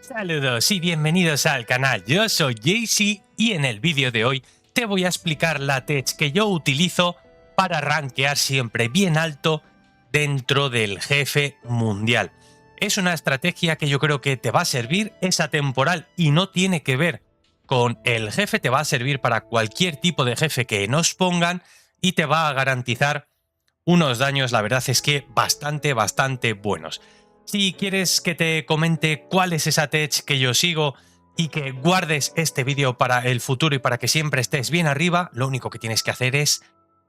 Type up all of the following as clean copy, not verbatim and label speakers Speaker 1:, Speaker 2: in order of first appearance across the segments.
Speaker 1: Saludos y bienvenidos al canal, yo soy Jaycee y en el vídeo de hoy te voy a explicar la tech que yo utilizo para rankear siempre bien alto dentro del jefe mundial. Es una estrategia que yo creo que te va a servir, es atemporal y no tiene que ver con el jefe, te va a servir para cualquier tipo de jefe que nos pongan y te va a garantizar unos daños, la verdad es que bastante buenos. Si quieres que te comente cuál es esa tech que yo sigo y que guardes este vídeo para el futuro y para que siempre estés bien arriba, lo único que tienes que hacer es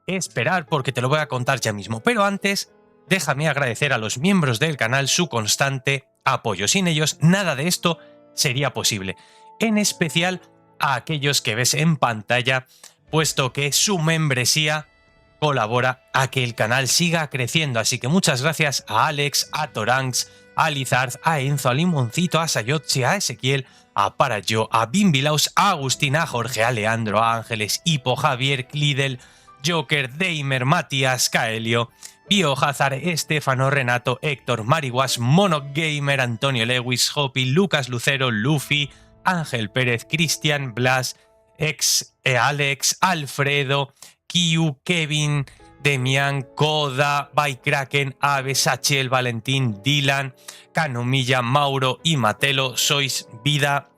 Speaker 1: esperar porque te lo voy a contar ya mismo. Pero antes, déjame agradecer a los miembros del canal su constante apoyo. Sin ellos, nada de esto sería posible. En especial a aquellos que ves en pantalla, puesto que su membresía colabora a que el canal siga creciendo. Así que muchas gracias a Alex, a Toranx, a Lizard, a Enzo, a Limoncito, a Sayotzi, a Ezequiel, a Parayo, a Bimbilaus, a Agustín, a Jorge, a Leandro, a Ángeles, Hipo, Javier, Clidel, Joker, Deimer, Matías, Kaelio, Biohazard, Estefano, Renato, Héctor, Mariwas, Monogamer, Antonio Lewis, Hopi, Lucas Lucero, Luffy, Ángel Pérez, Cristian, Blas, Alex, Alfredo, Kiu, Kevin, Demian, Koda, Bykraken, Aves, Sachiel, Valentín, Dylan, Canomilla, Mauro y Matelo. Sois vida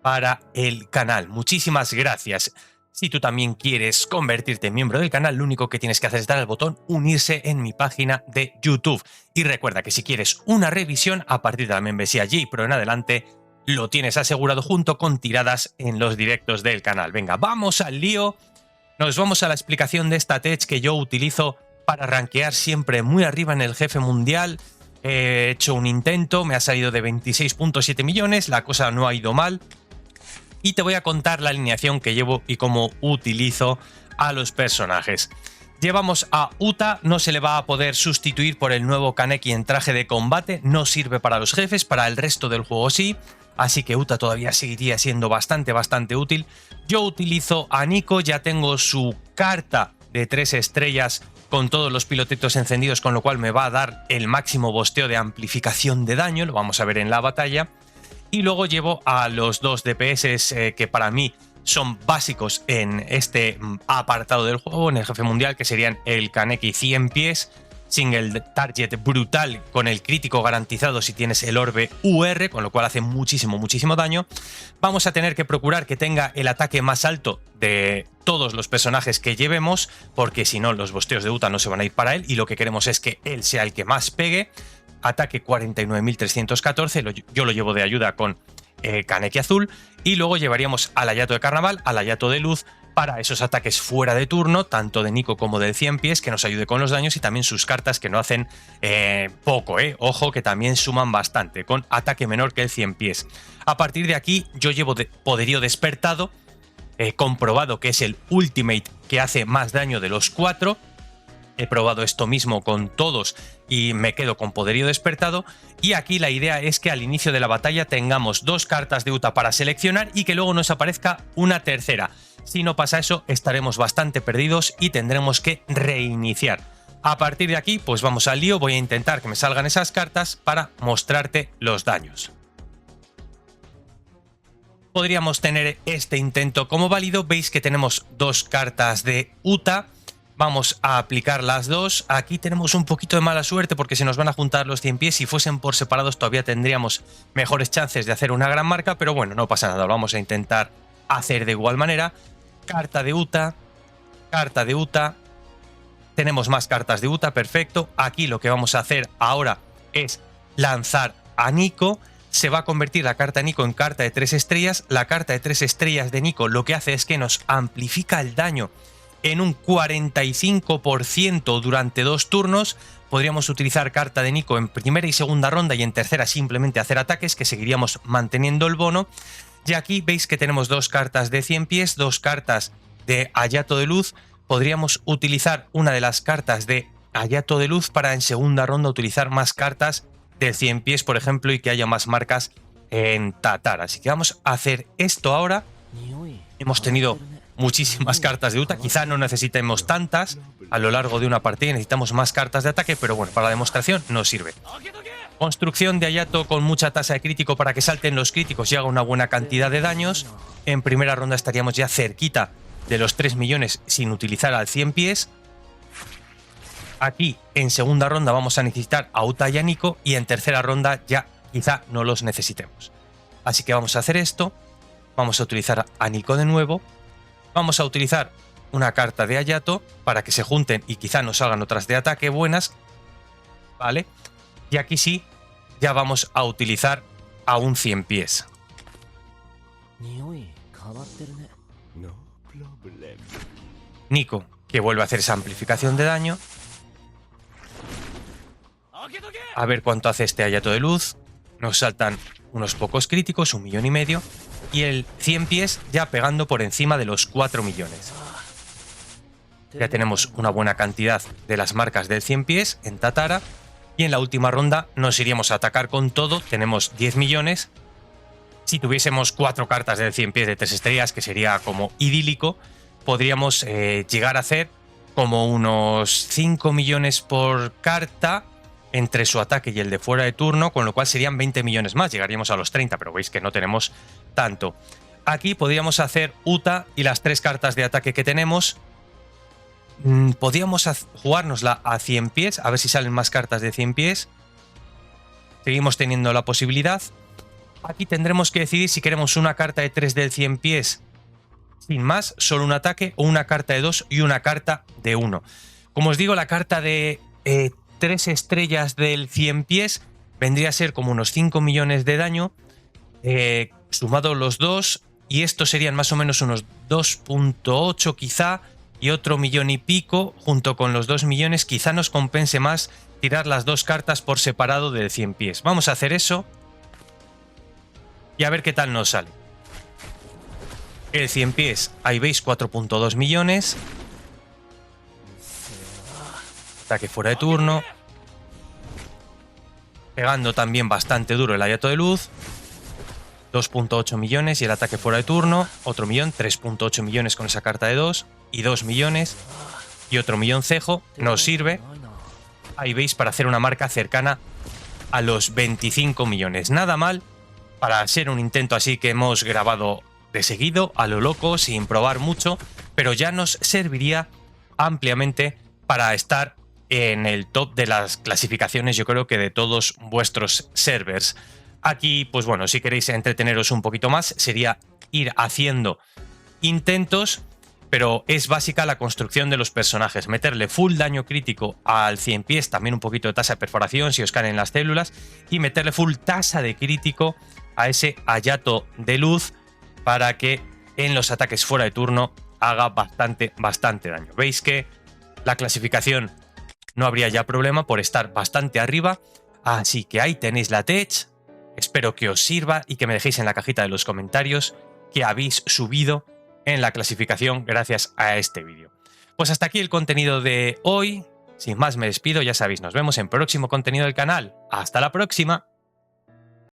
Speaker 1: para el canal. Muchísimas gracias. Si tú también quieres convertirte en miembro del canal, lo único que tienes que hacer es dar al botón unirse en mi página de YouTube. Y recuerda que si quieres una revisión a partir de la membresía J-Pro en adelante, lo tienes asegurado junto con tiradas en los directos del canal. Venga, vamos al lío. Nos vamos a la explicación de esta tech que yo utilizo para rankear siempre muy arriba en el jefe mundial. He hecho un intento, me ha salido de 26.7 millones, la cosa no ha ido mal. Y te voy a contar la alineación que llevo y cómo utilizo a los personajes. Llevamos a Uta, no se le va a poder sustituir por el nuevo Kaneki en traje de combate, no sirve para los jefes, para el resto del juego sí. Así que Uta todavía seguiría siendo bastante útil. Yo utilizo a Nico, ya tengo su carta de 3 estrellas con todos los pilotetos encendidos, con lo cual me va a dar el máximo bosteo de amplificación de daño, lo vamos a ver en la batalla. Y luego llevo a los dos DPS que para mí son básicos en este apartado del juego, en el jefe mundial, que serían el Kaneki 100 pies, single target brutal con el crítico garantizado si tienes el orbe UR, con lo cual hace muchísimo daño. Vamos a tener que procurar que tenga el ataque más alto de todos los personajes que llevemos, porque si no los bosteos de Uta no se van a ir para él y lo que queremos es que él sea el que más pegue. Ataque 49.314, yo lo llevo de ayuda con Kaneki azul y luego llevaríamos al Hayato de Carnaval, al Hayato de Luz, para esos ataques fuera de turno, tanto de Nico como del 100 pies, que nos ayude con los daños y también sus cartas que no hacen poco, ojo, que también suman bastante, con ataque menor que el 100 pies. A partir de aquí yo llevo poderío despertado, comprobado que es el ultimate que hace más daño de los 4. He probado esto mismo con todos y me quedo con poderío despertado. Y aquí la idea es que al inicio de la batalla tengamos 2 cartas de Uta para seleccionar y que luego nos aparezca una tercera. Si no pasa eso, estaremos bastante perdidos y tendremos que reiniciar. A partir de aquí, pues vamos al lío. Voy a intentar que me salgan esas cartas para mostrarte los daños. Podríamos tener este intento como válido. Veis que tenemos 2 cartas de Uta. Vamos a aplicar las 2. Aquí tenemos un poquito de mala suerte porque se nos van a juntar los 100 pies. Si fuesen por separados todavía tendríamos mejores chances de hacer una gran marca, pero bueno, no pasa nada. Lo vamos a intentar hacer de igual manera. Carta de Uta, carta de Uta. Tenemos más cartas de Uta, perfecto. Aquí lo que vamos a hacer ahora es lanzar a Nico. Se va a convertir la carta de Nico en carta de 3 estrellas. La carta de 3 estrellas de Nico lo que hace es que nos amplifica el daño en un 45% durante 2 turnos. Podríamos utilizar carta de Nico en primera y segunda ronda y en tercera simplemente hacer ataques, que seguiríamos manteniendo el bono. Y aquí veis que tenemos 2 cartas de 100 pies, 2 cartas de Hayato de Luz. Podríamos utilizar una de las cartas de Hayato de Luz para en segunda ronda utilizar más cartas de 100 pies, por ejemplo, y que haya más marcas en Tatar. Así que vamos a hacer esto ahora. Hemos tenido muchísimas cartas de Uta, quizá no necesitemos tantas a lo largo de una partida, necesitamos más cartas de ataque, pero bueno, para la demostración nos sirve. Construcción de Hayato con mucha tasa de crítico para que salten los críticos y haga una buena cantidad de daños. En primera ronda estaríamos ya cerquita de los 3 millones sin utilizar al 100 pies. Aquí en segunda ronda vamos a necesitar a Uta y a Nico, y en tercera ronda ya quizá no los necesitemos. Así que vamos a hacer esto. Vamos a utilizar a Nico de nuevo. Vamos a utilizar una carta de Hayato para que se junten y quizá nos salgan otras de ataque buenas. Vale. Y aquí sí, ya vamos a utilizar a un 100 pies. Nico, que vuelve a hacer esa amplificación de daño. A ver cuánto hace este Hayato de luz. Nos saltan unos pocos críticos, 1,5 millones. Y el 100 pies ya pegando por encima de los 4 millones. Ya tenemos una buena cantidad de las marcas del 100 pies en Tatara. Y en la última ronda nos iríamos a atacar con todo. Tenemos 10 millones. Si tuviésemos 4 cartas del 100 pies de 3 estrellas, que sería como idílico, podríamos llegar a hacer como unos 5 millones por carta entre su ataque y el de fuera de turno, con lo cual serían 20 millones más. Llegaríamos a los 30, pero veis que no tenemos tanto. Aquí podríamos hacer Uta y las 3 cartas de ataque que tenemos. Podríamos jugárnosla a 100 pies, a ver si salen más cartas de 100 pies. Seguimos teniendo la posibilidad. Aquí tendremos que decidir si queremos una carta de 3 del 100 pies sin más, solo un ataque, o una carta de 2 y una carta de 1. Como os digo, la carta de 3 estrellas del 100 pies vendría a ser como unos 5 millones de daño, sumado los dos, y estos serían más o menos unos 2,8 quizá, y otro millón y pico, junto con los 2 millones, quizá nos compense más tirar las 2 cartas por separado del 100 pies. Vamos a hacer eso y a ver qué tal nos sale. El 100 pies, ahí veis, 4,2 millones. Ataque fuera de turno. Pegando también bastante duro el Hayato de luz. 2,8 millones y el ataque fuera de turno. Otro millón, 3,8 millones con esa carta de 2. Y 2 millones. Y otro millón cejo. Nos sirve. Ahí veis, para hacer una marca cercana a los 25 millones. Nada mal para ser un intento así que hemos grabado de seguido, a lo loco, sin probar mucho, pero ya nos serviría ampliamente para estar en el top de las clasificaciones, yo creo que de todos vuestros servers. Aquí, pues bueno, si queréis entreteneros un poquito más, sería ir haciendo intentos, pero es básica la construcción de los personajes. Meterle full daño crítico al 100 pies, también un poquito de tasa de perforación si os caen las células, y meterle full tasa de crítico a ese Hayato de luz para que en los ataques fuera de turno haga bastante daño. Veis que la clasificación no habría ya problema por estar bastante arriba, así que ahí tenéis la tech. Espero que os sirva y que me dejéis en la cajita de los comentarios que habéis subido en la clasificación gracias a este vídeo. Pues hasta aquí el contenido de hoy. Sin más me despido, ya sabéis, nos vemos en próximo contenido del canal. ¡Hasta la próxima!